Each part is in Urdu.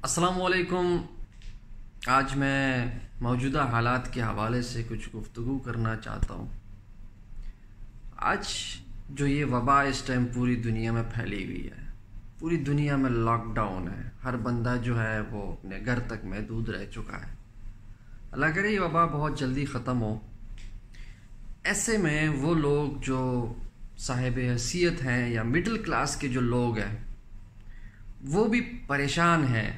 السلام علیکم۔ آج میں موجودہ حالات کے حوالے سے کچھ گفتگو کرنا چاہتا ہوں۔ آج جو یہ وبا اس ٹائم پوری دنیا میں پھیلی ہوئی ہے، پوری دنیا میں لاک ڈاؤن ہے، ہر بندہ جو ہے وہ اپنے گھر تک محدود رہ چکا ہے۔ اللہ کرے یہ وبا بہت جلدی ختم ہو۔ ایسے میں وہ لوگ جو صاحب حیثیت ہیں یا مڈل کلاس کے جو لوگ ہیں وہ بھی پریشان ہیں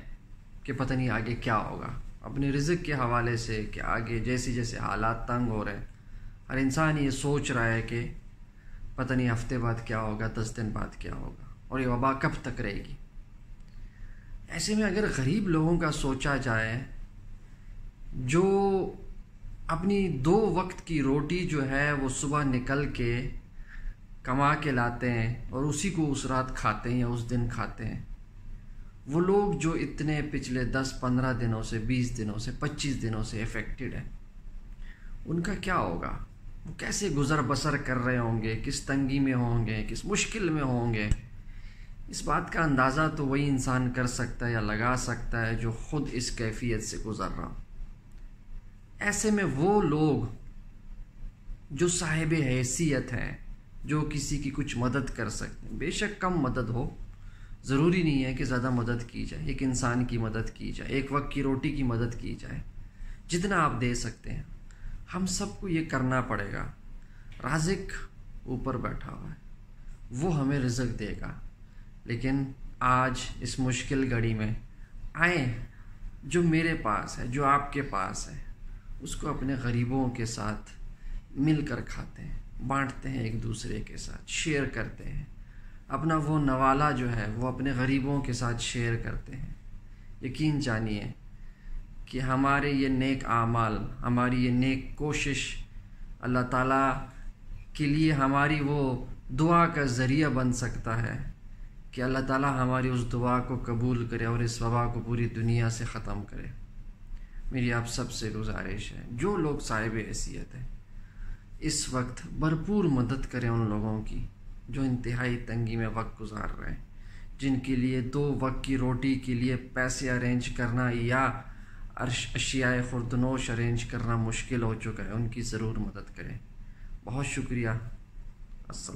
کہ پتہ نہیں آگے کیا ہوگا، اپنے رزق کے حوالے سے کہ آگے جیسے جیسے حالات تنگ ہو رہے ہیں، ہر انسان یہ سوچ رہا ہے کہ پتہ نہیں ہفتے بعد کیا ہوگا، 10 دن بعد کیا ہوگا، اور یہ وبا کب تک رہے گی۔ ایسے میں اگر غریب لوگوں کا سوچا جائے جو اپنی 2 وقت کی روٹی جو ہے وہ صبح نکل کے کما کے لاتے ہیں اور اسی کو اس رات کھاتے ہیں یا اس دن کھاتے ہیں، وہ لوگ جو اتنے پچھلے 10-15 دنوں سے 20 دنوں سے 25 دنوں سے افیکٹڈ ہیں، ان کا کیا ہوگا؟ وہ کیسے گزر بسر کر رہے ہوں گے، کس تنگی میں ہوں گے، کس مشکل میں ہوں گے؟ اس بات کا اندازہ تو وہی انسان کر سکتا ہے یا لگا سکتا ہے جو خود اس کیفیت سے گزر رہا ہو۔ ایسے میں وہ لوگ جو صاحب حیثیت ہیں، جو کسی کی کچھ مدد کر سکتے ہیں، بے شک کم مدد ہو، ضروری نہیں ہے کہ زیادہ مدد کی جائے، ایک انسان کی مدد کی جائے، ایک وقت کی روٹی کی مدد کی جائے، جتنا آپ دے سکتے ہیں ہم سب کو یہ کرنا پڑے گا۔ رازق اوپر بیٹھا ہوا ہے، وہ ہمیں رزق دے گا، لیکن آج اس مشکل گھڑی میں آئیں، جو میرے پاس ہے، جو آپ کے پاس ہے، اس کو اپنے غریبوں کے ساتھ مل کر کھاتے ہیں، بانٹتے ہیں، ایک دوسرے کے ساتھ شیئر کرتے ہیں، اپنا وہ نوالا جو ہے وہ اپنے غریبوں کے ساتھ شیئر کرتے ہیں۔ یقین جانیے کہ ہمارے یہ نیک اعمال، ہماری یہ نیک کوشش اللہ تعالیٰ کے لیے ہماری وہ دعا کا ذریعہ بن سکتا ہے کہ اللہ تعالیٰ ہماری اس دعا کو قبول کرے اور اس وبا کو پوری دنیا سے ختم کرے۔ میری آپ سب سے گزارش ہے، جو لوگ صاحب حیثیت ہیں اس وقت بھرپور مدد کریں ان لوگوں کی جو انتہائی تنگی میں وقت گزار رہے ہیں، جن کے لیے 2 وقت کی روٹی کے لیے پیسے ارینج کرنا یا اشیاء خوردنوش ارینج کرنا مشکل ہو چکا ہے، ان کی ضرور مدد کریں۔ بہت شکریہ۔ السلام۔